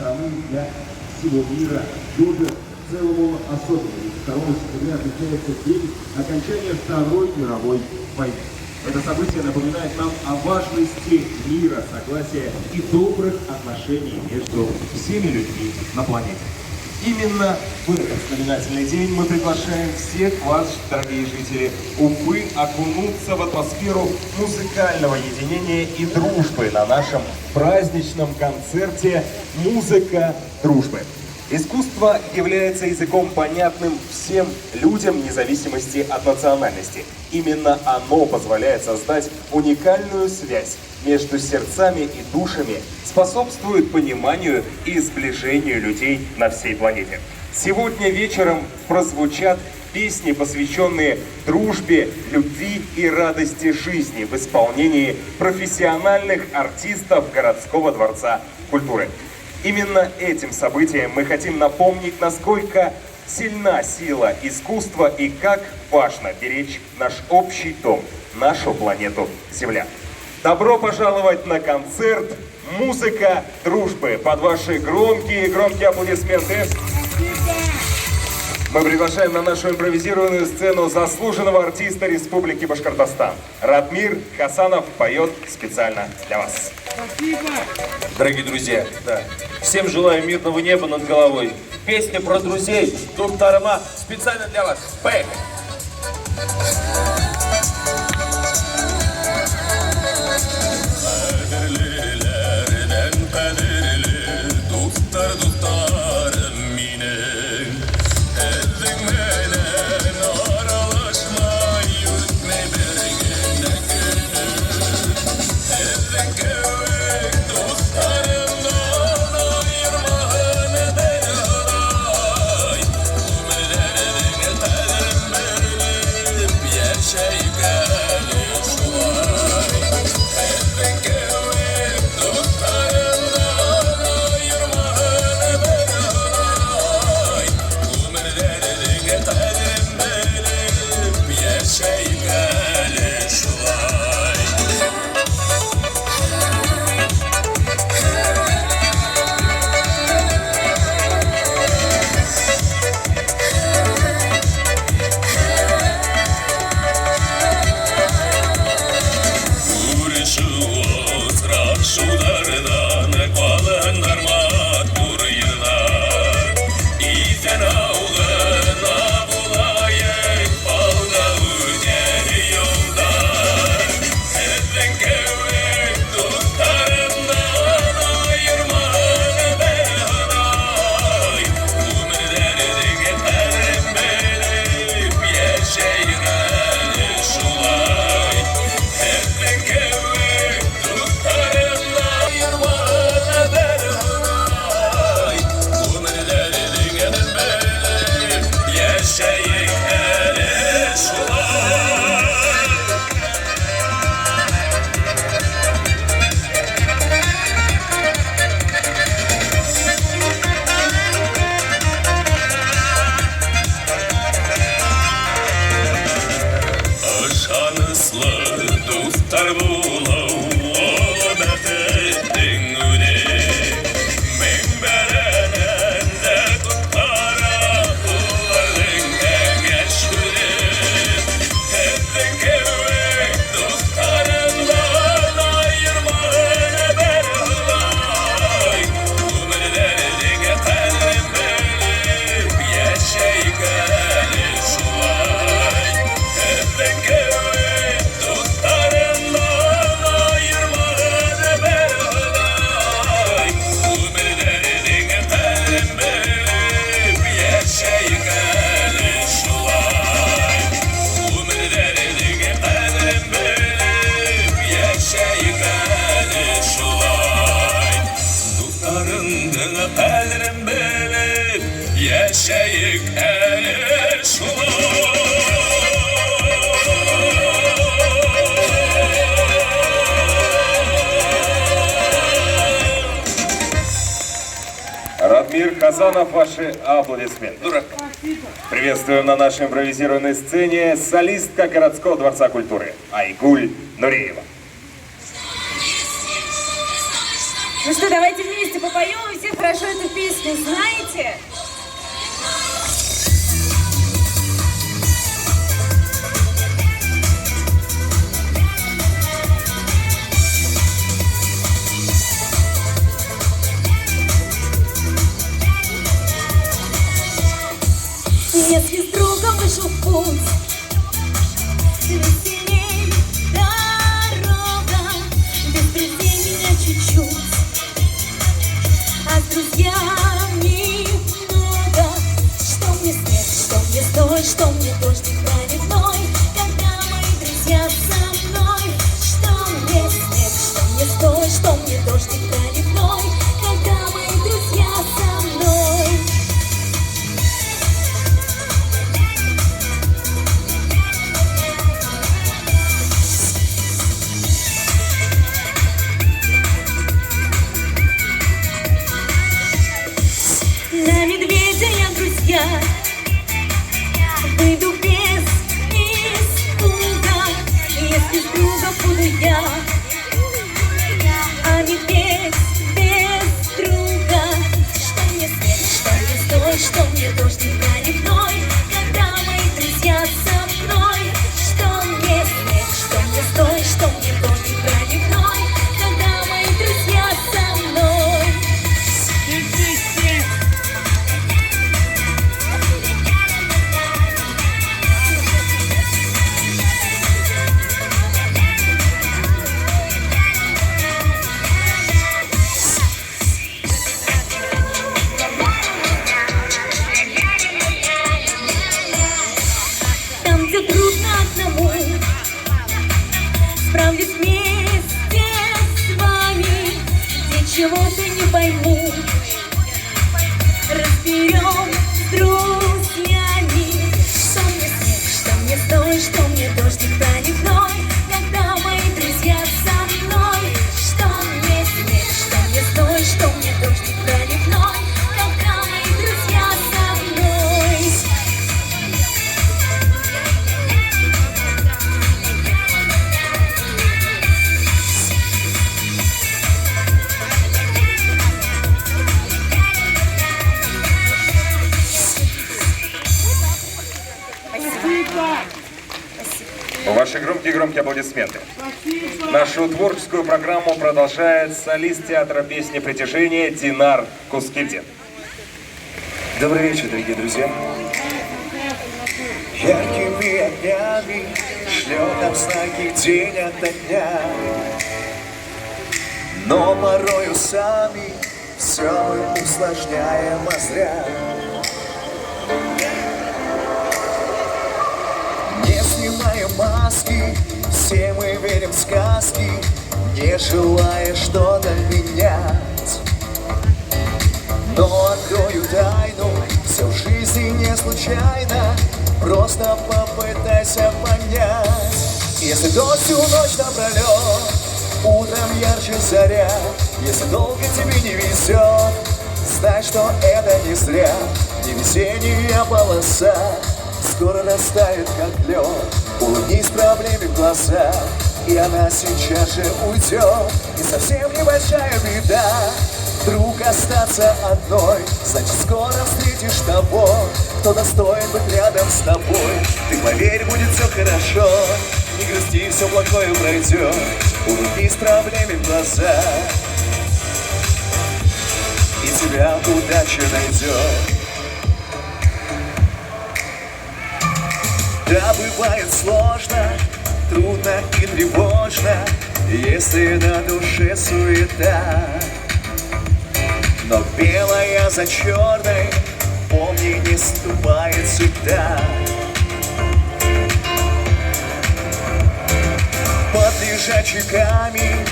страны, для всего мира. Тоже в целом он особенный. 2 сентября отмечается день окончания Второй мировой войны. Это событие напоминает нам о важности мира, согласия и добрых отношений между всеми людьми на планете. Именно в этот знаменательный день мы приглашаем всех вас, дорогие жители Уфы, окунуться в атмосферу музыкального единения и дружбы на нашем праздничном концерте «Музыка дружбы». Искусство является языком, понятным всем людям, вне зависимости от национальности. Именно оно позволяет создать уникальную связь между сердцами и душами, способствует пониманию и сближению людей на всей планете. Сегодня вечером прозвучат песни, посвященные дружбе, любви и радости жизни в исполнении профессиональных артистов городского дворца культуры. Именно этим событием мы хотим напомнить, насколько сильна сила искусства и как важно беречь наш общий дом, нашу планету Земля. Добро пожаловать на концерт «Музыка дружбы». Под ваши громкие аплодисменты мы приглашаем на нашу импровизированную сцену заслуженного артиста Республики Башкортостан. Ратмир Хасанов поет специально для вас. Спасибо! Дорогие друзья, всем желаю мирного неба над головой. Песня про друзей Тур-Тарама специально для вас. Поехали! Ратмир Хасанов, ваши аплодисменты. Приветствуем на нашей импровизированной сцене солистка городского дворца культуры Айгуль Нуриева. Ну что, давайте вместе вместе попоем, и все хорошо эту песню знаете. Если с другом вышел в путь, веселей дорога, без друзей меня чуть-чуть, а с друзьями много. Что мне снег, что мне стой, что мне дождик проливной, когда мои друзья со мной. Что мне снег, что мне стой, что мне дождик проливной, когда мои друзья со мной. На медведя я, друзья, выйду без испуга, если с другом буду я, а медведь без друга. Что мне снег, что мне стой, что мне дождик проливной, когда мои друзья со мной. Что мне снег, что мне стой, что мне дождик проливной, когда мои друзья со мной. Там, где трудно одному, справлюсь вместе с вами, где чего-то не пойму, разберем с друзьями. Что мне снег, что мне стой, что мне дождик проливной, когда мои друзья со мной. Что мне снег, что мне стой, что мне дождик проливной, когда мои друзья со мной. Ваши громкие аплодисменты. Нашу творческую программу продолжает солист театра песни «Притяжение» Динар Кускильдин. Добрый вечер, дорогие друзья. Яркими огнями шлет нам знаки день ото дня, но порою сами все мы усложняем, а зря. Не снимаем маски, все мы верим в сказки, не желая что-то менять. Но открою тайну, все в жизни не случайно, просто попытайся понять. Если дождь всю ночь напролет, утром ярче заря, если долго тебе не везет, знай, что это не зря. Невезение полоса скоро растает, как лед. Улыбнись проблеме в глаза, и она сейчас же уйдет. И совсем небольшая беда вдруг остаться одной, значит скоро встретишь того, кто достоин быть рядом с тобой. Ты поверь, будет все хорошо, не грусти, все плохое пройдет. Улыбнись проблеме в глаза, и тебя удача найдет. Да, бывает сложно, трудно и тревожно, если на душе суета. Но белое за черной, помни, не ступает всегда. Под лежачий камень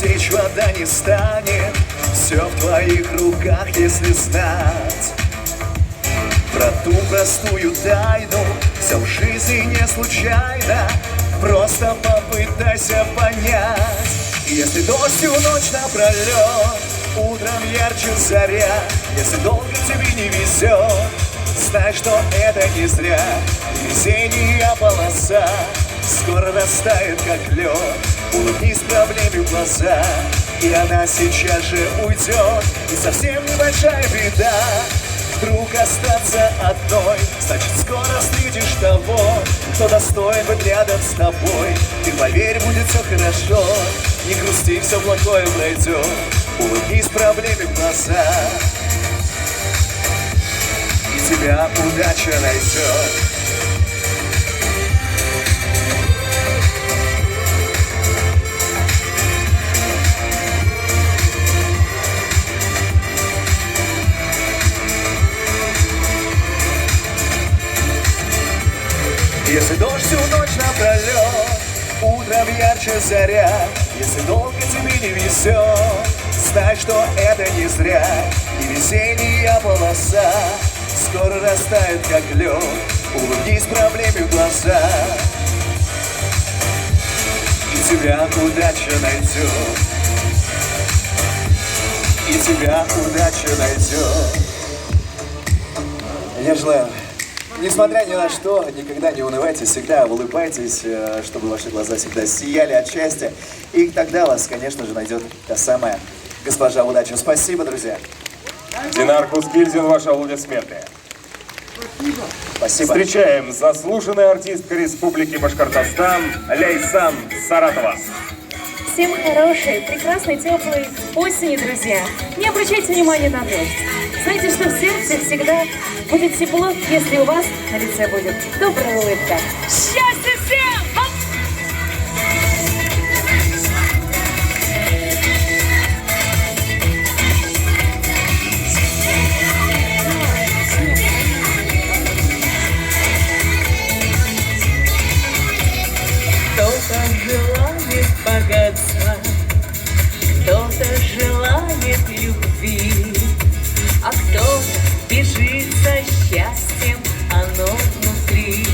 течь вода не станет, все в твоих руках, если знать. Про ту простую тайну, все в жизни не случайно, просто попытайся понять. Если дождь всю ночь напролет, утром ярче заря, если долго тебе не везет, знай, что это не зря. Везение полоса скоро растает, как лед. Улыбнись проблеме в глаза, и она сейчас же уйдет. И совсем небольшая беда вдруг остаться одной. Значит, скоро встретишь того, кто достоин быть рядом с тобой. Ты поверь, будет все хорошо, не грусти, все плохое пройдет. Улыбнись проблеме в глаза, и тебя удача найдет. Если дождь всю ночь напролет, утром ярче заря. Если долго тебе не везет, знай, что это не зря. И весенняя полоса скоро растает, как лед. Улыбнись проблеме в глаза, и тебя удача найдет. И тебя удача найдет. Я желаю, несмотря ни на что, никогда не унывайте, всегда улыбайтесь, чтобы ваши глаза всегда сияли от счастья. И тогда вас, конечно же, найдет та самая госпожа удача. Спасибо, друзья. Динар Кускильдин, ваши аплодисменты. Спасибо. Встречаем заслуженная артистка Республики Башкортостан Ляйсан Саратова. Всем хорошей, прекрасной, теплой осени, друзья. Не обращайте внимания на дождь. Знаете, что в сердце всегда будет тепло, если у вас на лице будет добрая улыбка. Счастья всем! Хоп! Кто-то желает богатства, кто-то желает любви, а кто-то бежит за счастьем, оно внутри.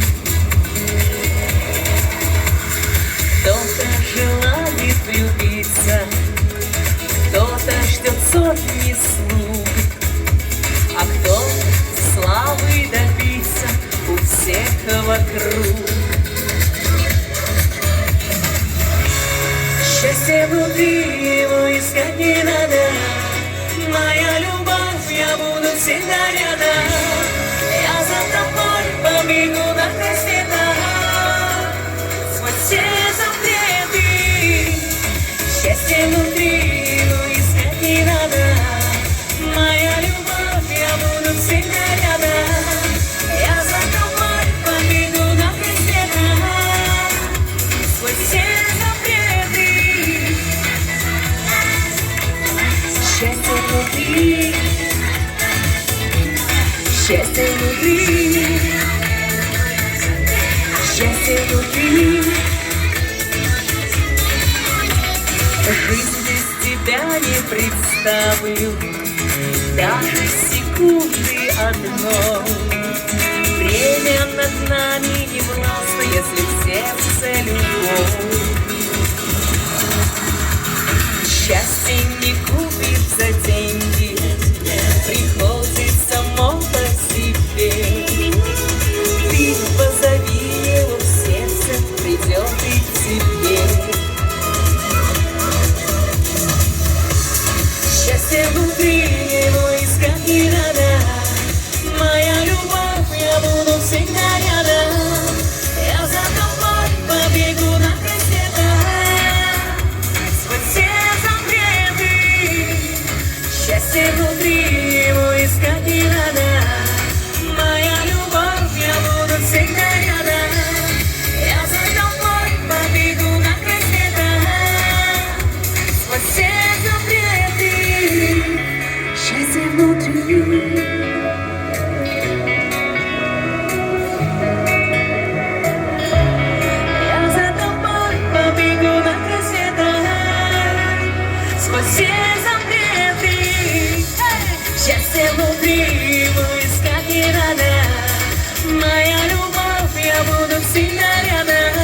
Кто-то желает влюбиться, кто-то ждет сотни слуг, а кто-то славы добиться у всех вокруг. Счастье внутри, его искать не надо. Моя любовь, я буду всегда рядом. Я за тобой побегу на край света, сквозь все запреты. Счастье внутри, его искать не надо. Моя любовь, я буду всегда рядом. Я за тобой побегу на край света, сквозь все запреты. Счастье внутри, счастье внутри, счастье внутри. Жизнь без тебя не представлю, даже секунды одной. Время над нами не властно, если в сердце любовь. Счастье не купить за деньги, приходит само по себе. Ты позови его в сердце, придет и к тебе. Счастье внутри, его искать не надо. Моя любовь, я буду всегда рядом. Я за тобой побегу на край света, сквозь все запреты. Счастье внутри, его искать не надо. Моя любовь, я буду всегда рядом. Я за тобой побегу на край света, сквозь все запреты. Счастье внутри. Я за тобой побегу на край света, сквозь все запреты. Счастье внутри, его искать не надо. Моя любовь, я буду всегда рядом.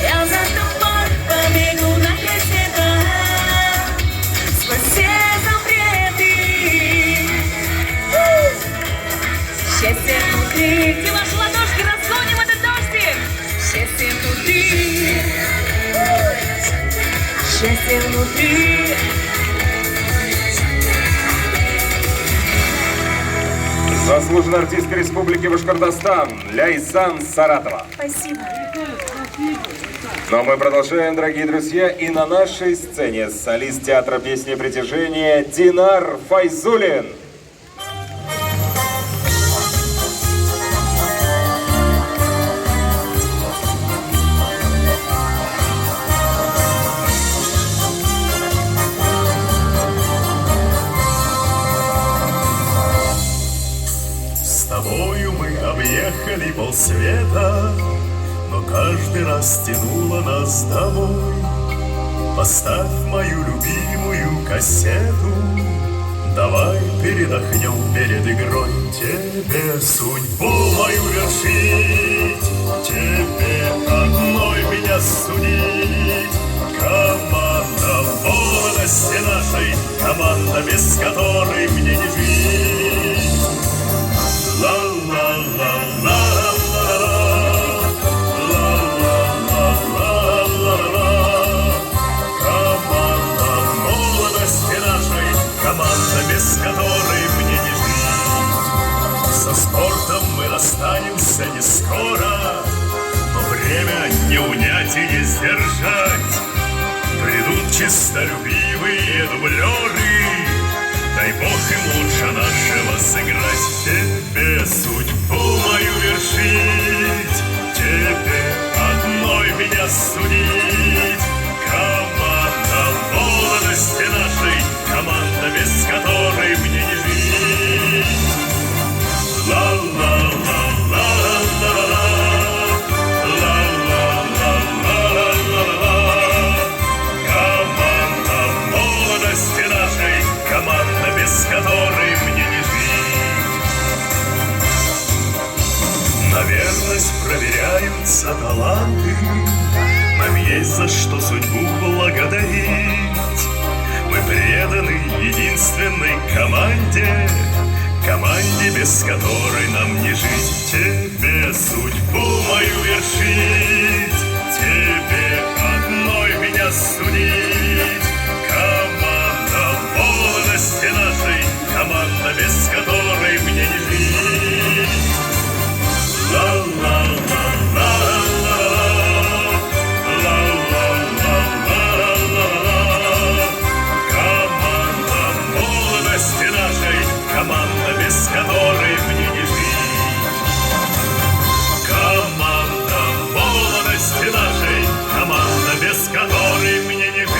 Я за тобой побегу на край света, сквозь все запреты. Счастье внутри. Где ваши ладошки? Разгоним этот дождик. Счастье внутри. счастье внутри. Заслуженная артистка Республики Башкортостан Ляйсан Саратова. Спасибо. Но мы продолжаем, дорогие друзья, и на нашей сцене солист театра песни и притяжения Динар Файзулин. С тобою мы объехали полсвета, но каждый раз тянуло нас домой. Поставь мою любимую кассету, давай передохнем перед игрой. Тебе судьбу мою вершить, тебе одной меня судить. Команда молодости нашей, команда, без которой мне не жить. Команда молодости нашей, команда, без которой мне не жить. Со спортом мы расстанемся не скоро, но время не унять и не сдержать. Придут чистолюбивые дублеры, дай Бог им лучше нашего сыграть. Тебе судьбу мою вершить, тебе одной меня судить. Команда молодости нашей, команда, без которой мне не жить. Команда молодости нашей, команда, без которой мне не жить. На верность проверяются таланты, нам есть за что судьбу благодарить. Мы преданы единственной команде, команде, без которой нам не жить. Тебе судьбу мою вершить, тебе одной меня судить. Команда молодости нашей, команда, без которой мне не жить. Команда молодости нашей, команда, без которой мне не жить. Команда молодости нашей, команда, без которой мне не жить.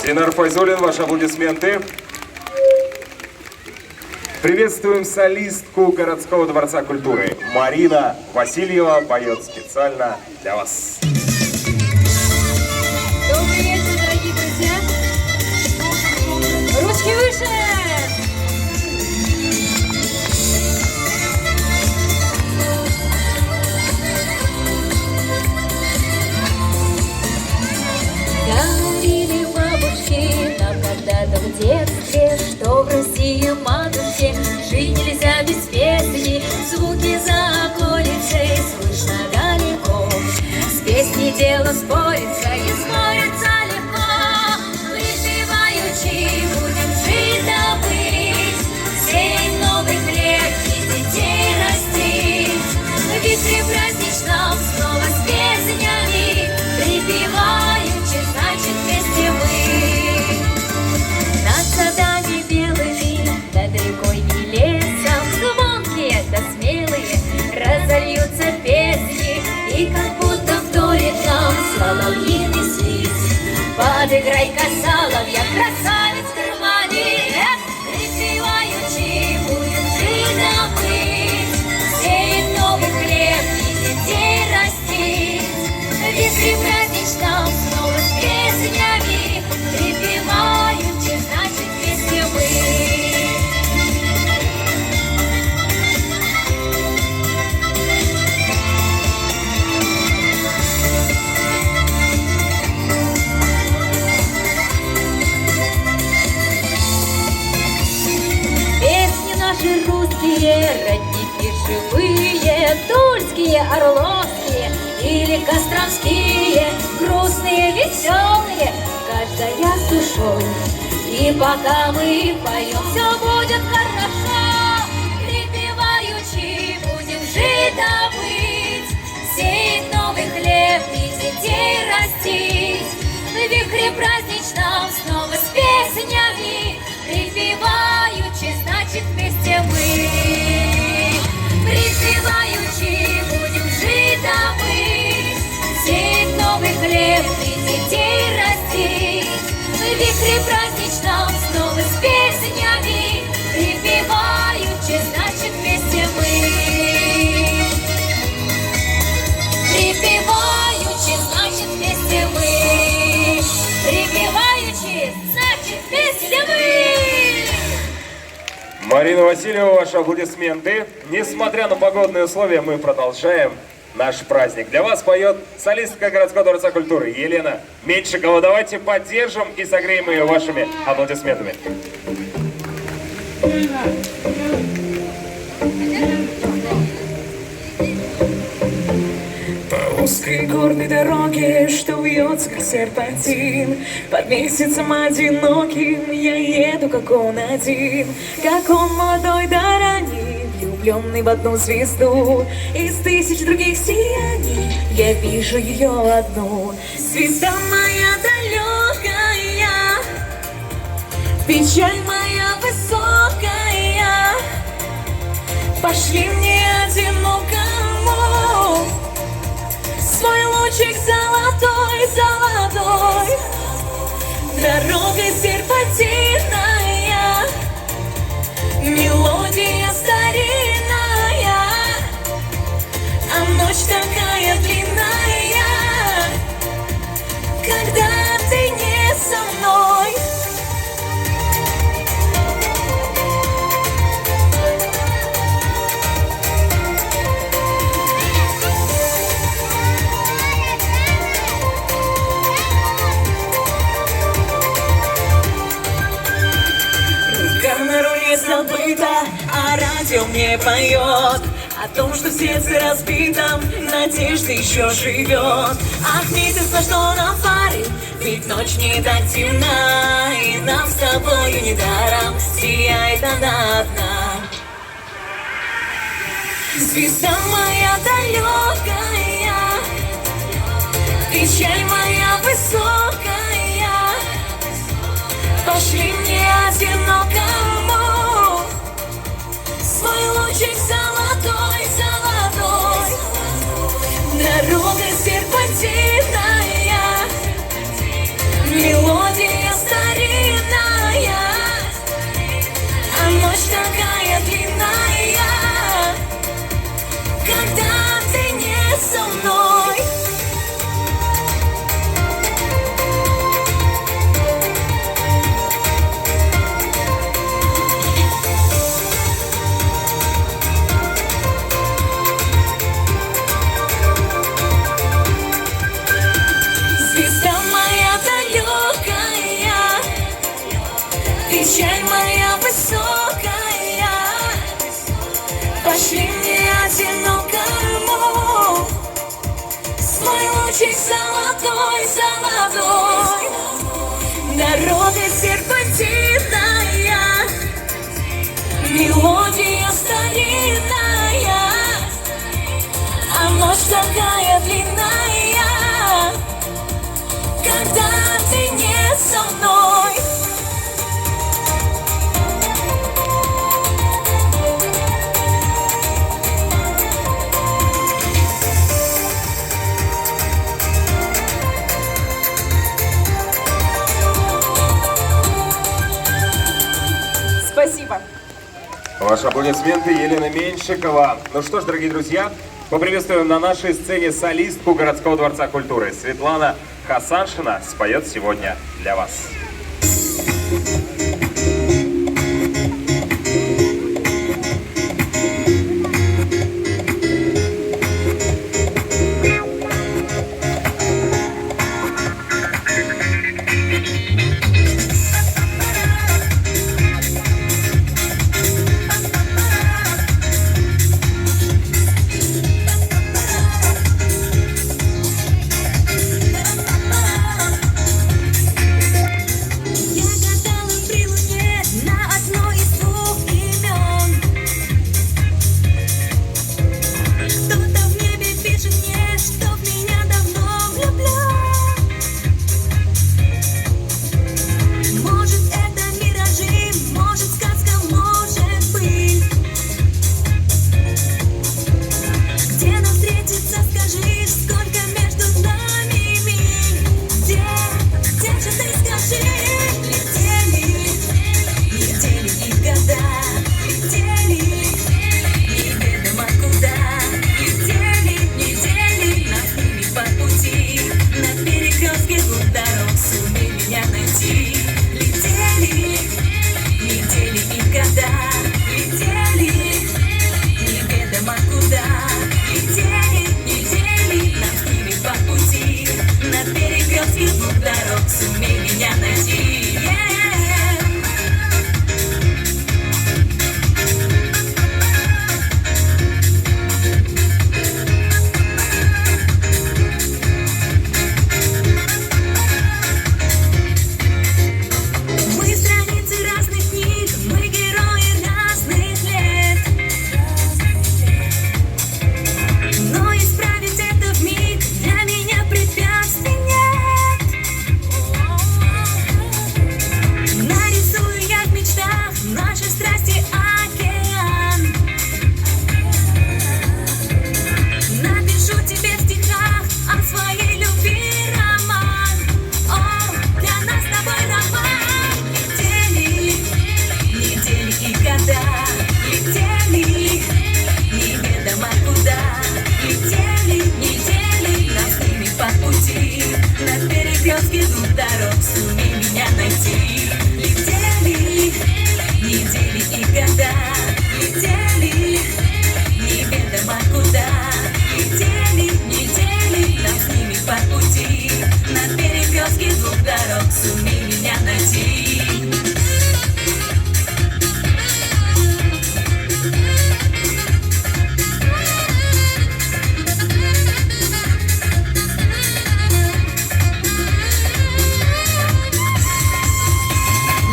Динар Файзулин, ваши аплодисменты. Приветствуем солистку городского дворца культуры. Марина Васильева поет специально для вас. Добрый вечер, дорогие друзья. Ручки выше! Говорили бабушки нам когда-то в детстве, что в России матушке жить нельзя без песни. Звуки за околицей слышно далеко, с песней дело спорится и спорится легко. Выживаючи будем жить да быть, сеять новых лет и детей растить. В витре праздничном снова с песнями, припеваючи, значит вместе мы. Над садами белыми, над рекой и лесом, звонкие да смелые разольются песни, и как будто вторит нам соловьиный свист. Подыграй-ка, соловья, красавец в кармане, припеваючи будем жить да быть, сеять новых лет и детей растить. В витре праздничном снова с песнями, припеваючи, значит вместе мы. Песни наши русские, родники живые, тульские, орловские, или костромские, грустные, веселые, каждая с душой. И пока мы поем, все будет хорошо. Припеваючи будем жить да быть, сеять новый хлеб и детей растить. В вихре праздничном снова с песнями, припеваючи, значит вместе мы. Припеваючи будем жить да быть, сеять новый хлеб и детей растить. В вихре праздничном снова с песнями, припеваючи, значит вместе мы. Припеваючи, значит вместе мы. Припеваючи, значит вместе мы. Марина Васильева, ваши аплодисменты. Несмотря на погодные условия, мы продолжаем наш праздник. Для вас поет солистка городского дворца культуры Елена Меньшикова. Давайте поддержим и согреем ее вашими аплодисментами. По узкой горной дороге, что вьется, как серпантин, под месяцем одиноким я еду, как он один, как он молодой да ранний, влюбленный в одну звезду. Из тысяч других сияний я вижу ее одну. Звезда моя далекая, печаль моя высокая, пошли мне одинокому свой лучик золотой, золотой. Дорога серпантинная, мелодия старинная, а ночь такая длинная, когда ты не со мной. На руле забыто, а радио мне поет о том, что в сердце разбитом надежда еще живет. Ах, месяц, на что нам фары, ведь ночь не так темна, и нам с тобою недаром сияет она одна. Звезда моя далекая, печаль моя высокая, пошли мне одинокому свой лучик золотой, золотой. Дорога серпантинная, мелодия старинная, а ночь такая длинная, когда ты не со мной. Печаль моя высокая, пошли мне одинокому свой лучик золотой, золотой. Дорога серпантинная, мелодия старинная, а ночь такая длинная, когда ты не со мной. Спасибо. Ваши аплодисменты, Елена Меньшикова. Ну что ж, дорогие друзья, поприветствуем на нашей сцене солистку городского дворца культуры. Светлана Хасаншина споет сегодня для вас.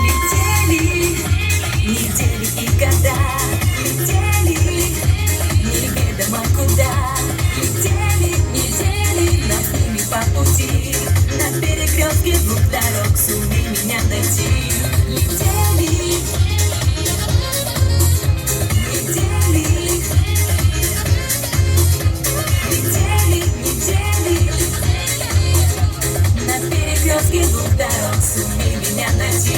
Летели недели и года, летели неведомо куда, летели недели над ними по пути, на перекрестке двух дорог сумей меня найти. Летели недели, летели недели, на перекрестке двух дорог сумей меня найти.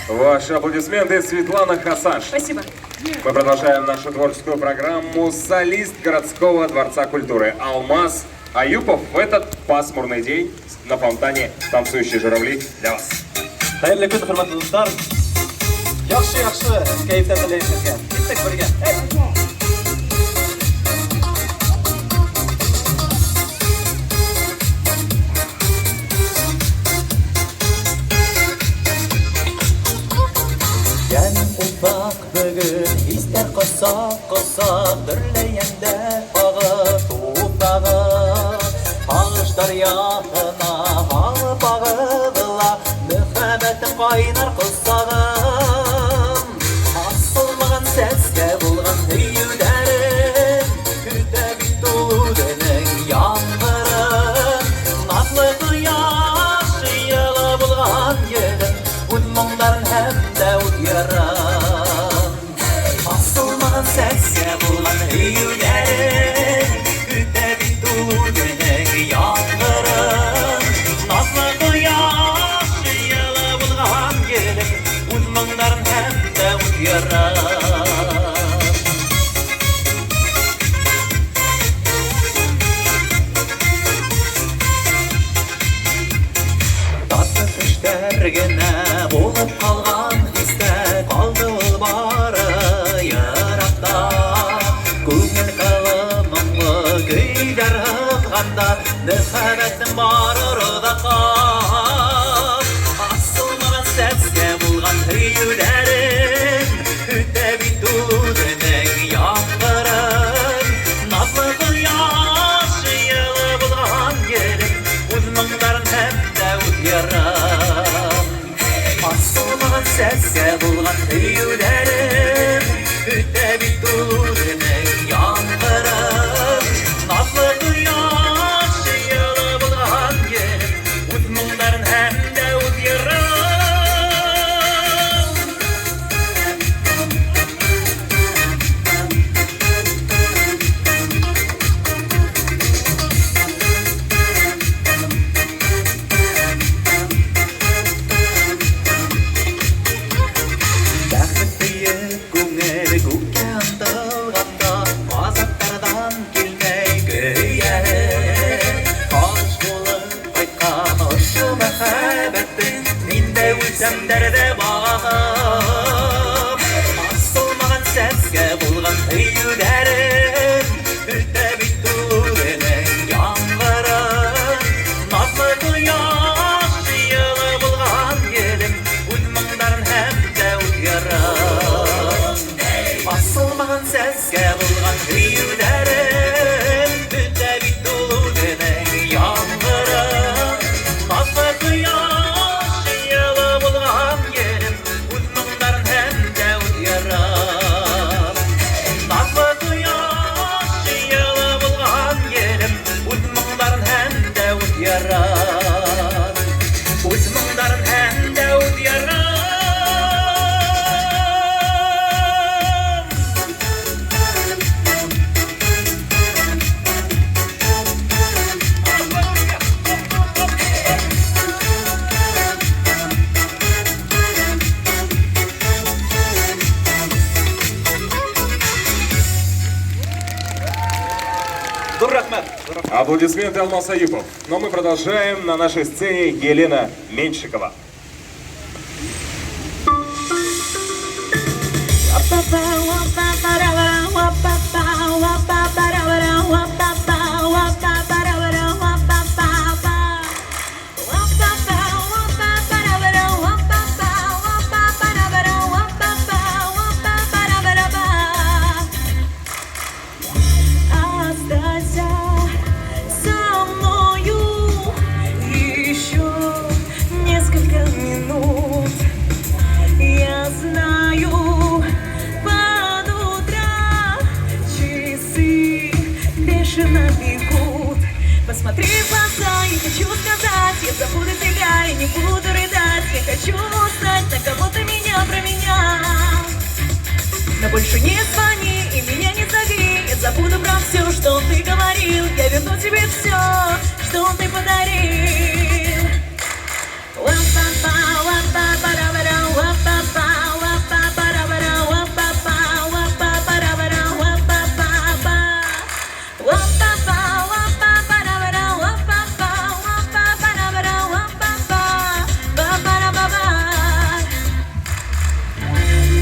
Ваши аплодисменты, Светлана Хасаш. Спасибо. Мы продолжаем нашу творческую программу «Солист городского дворца культуры» Алмаз Аюпов в этот пасмурный день на фонтане «Танцующие журавли» для вас. Xayrli kun, hurmatli do'stlar. Yaxshi, kayfda bilaysizga. Ketdik birga. Яным ufak bugün hisler kosak dürleyende ağı tuğdağı Ağışlar yağına alıp ağıdıla Mühabbetim kaynar kısağım Asılmağın sesle bulğan hüyülerim Küte bittu denen yağmırım Nazlı kıyaş yılı bulğan yerim Udmağların hem de udyaram Asılmağın sesle bulğan hüyülerim Küte bittu denen yağmırım Nazlı kıyaş yılı bulğan yerim Udmağların hem de udyaram Tatlı düşlergene bulup kalgan histe kaldı ol bari yarakta Көңіл қылымыңлы көйлер ыққанда Mühabbetim бар ұрдаққа Асылмаған сәтсе болған hüyülерім Үтті битудінің яңғырын Назлы қияш жылы болған ерім Өз мұңдарын hem de udyaram Asılmаған сәтсе болған hüyülерім Үтті битудінің яңғырын Назлы қияш жылы болған ерім Өз мұңдарын hem de udyaram Бәхет тиіп көңіл көкке ынтылғанда Азаптардан келмей көйәрі Қаш болып қайтқан ұшы мәхәббәттің Мен де өлсәм дәрді бағым Асылмаған сәтке болған hüyülерім Үтті битудінің яңғырын Назлы қияш жылы болған елім Өз мұңдарын hem de udyaram Asılmаған сәтке болған hüyülерім Үтті битудінің яңғырын Назлы қияш жылы болған елім Өз мұңдарын hem de udyaram Назлы қияш Аплодисменты Алмаз Аюпов. Но мы продолжаем. На нашей сцене Елена Меньшикова. Остаться со мною еще несколько минут. Я знаю, под утро часы бешено бегут. Посмотри в глаза, я хочу сказать, я забуду тебя и не буду рыдать. Я хочу узнать, на кого ты меня променял. Но больше не звони и меня не зови. Я забуду про все, что ты говорил. Я верну тебе все, что ты подарил.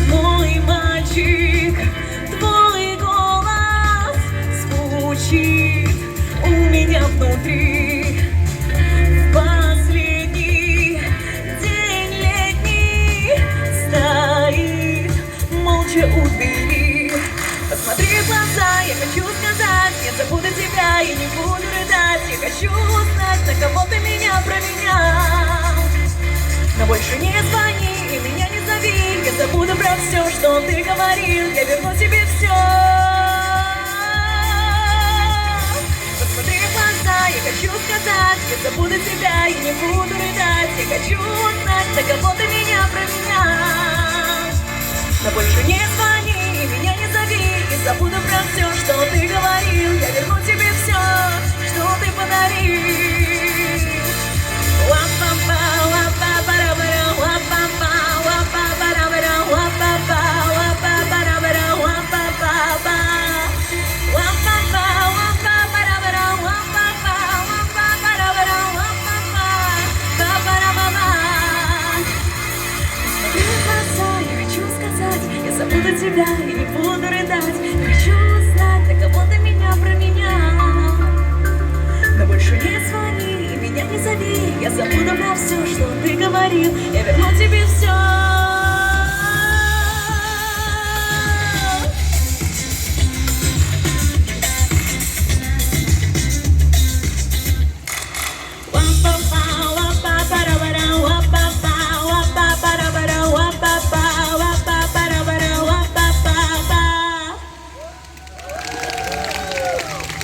Мой мальчик, твой голос звучит у меня внутри. В последний день летний стоит молча у двери. Посмотри в глаза, я хочу сказать, не забуду тебя и не буду рыдать. Я хочу узнать, на кого ты меня променял. Но больше не звони и меня не зови. Я забуду про все, что ты говорил. Я верну тебе все. Посмотри в глаза, я хочу сказать, я забуду тебя и не буду рыдать. Я хочу узнать, на кого ты меня променял. Но больше не звони и меня не зови. Я забуду про все, что ты говорил. Я верну тебе все, что ты подарил. Забуду тебя и не буду рыдать. Хочу узнать, на кого ты меня променял. Но больше не звони и меня не зови. Я забуду про все, что ты говорил. Я верну тебе все.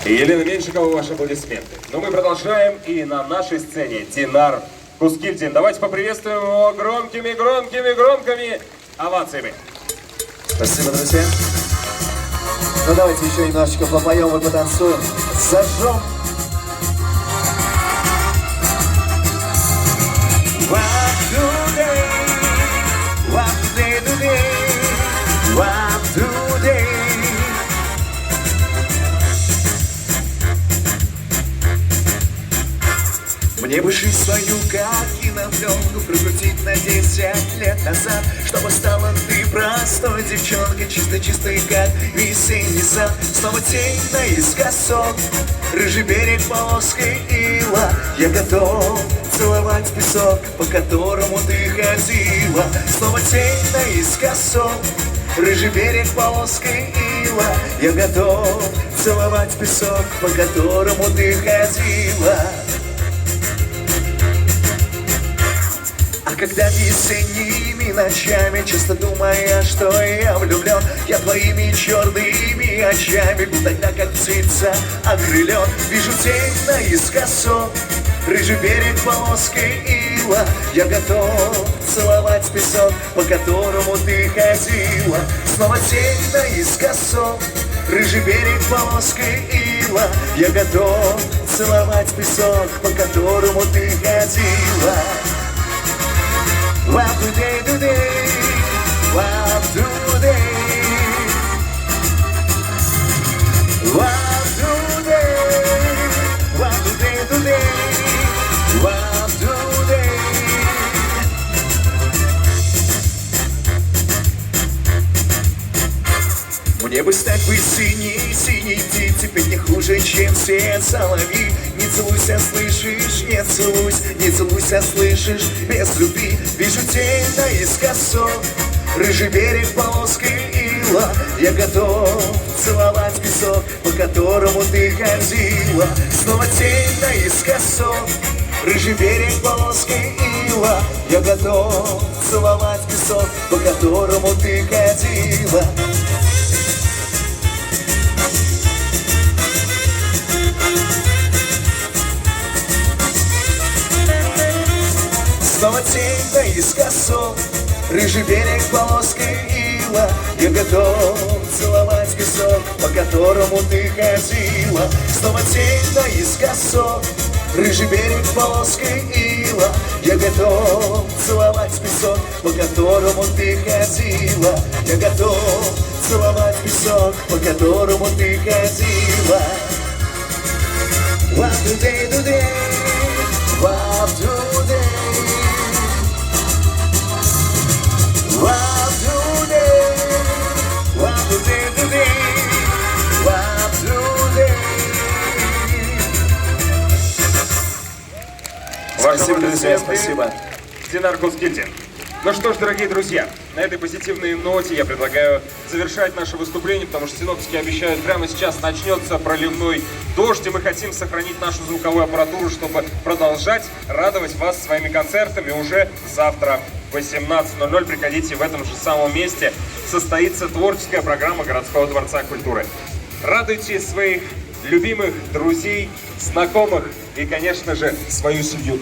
Елена Меньшикова, ваши аплодисменты. Но мы продолжаем, и на нашей сцене Динар Кускильдин. Давайте поприветствуем его громкими овациями. Спасибо, друзья. Ну давайте еще немножечко попоем и потанцуем. Зажжем. Мне бы жизнь свою, как кинопленку, прокрутить на 10 лет назад, чтобы стала ты простой девчонкой, чистой, как весенний сад. Снова тень наискосок, рыжий берег полоской ила. Я готов целовать песок, по которому ты ходила. Снова тень наискосок, рыжий берег полоской ила. Я готов целовать песок, по которому ты ходила. А когда весенними ночами, часто думая, что я влюблен, я твоими черными очами был тогда, как птица окрылен. Вижу тень наискосок, рыжий берег полоской ила. Я готов целовать песок, по которому ты ходила. Снова тень наискосок, рыжий берег полоской ила. Я готов целовать песок, по которому ты ходила. What do they do they? What do they? What do they? Мне бы стать бы синей, синей птицей, петь не хуже, чем все соловьи. Не целуйся, слышишь, не целуйся, не целуйся, слышишь, без любви. Вижу тень наискосок, рыжий берег полоской ила. Я готов целовать песок, по которому ты ходила. Снова тень наискосок, рыжий берег полоской ила. Я готов целовать песок, по которому ты ходила. Снова тень наискосок, рыжий берег полоской ила. Я готов целовать песок, по которому ты ходила. Снова тень наискосок, рыжий берег полоской ила. Я готов целовать песок, по которому ты ходила. Я готов целовать песок, по которому ты ходила. What do they do they? What do they? What do they? What do they do they? What do they? Спасибо, друзья, спасибо. Динар Кускильдин. Ну что ж, дорогие друзья, на этой позитивной ноте я предлагаю завершать наше выступление, потому что синоптики обещают, прямо сейчас начнется проливной дождь, и мы хотим сохранить нашу звуковую аппаратуру, чтобы продолжать радовать вас своими концертами уже завтра в 18:00. Приходите, в этом же самом месте состоится творческая программа Городского дворца культуры. Радуйте своих любимых, друзей, знакомых и, конечно же, свою семью.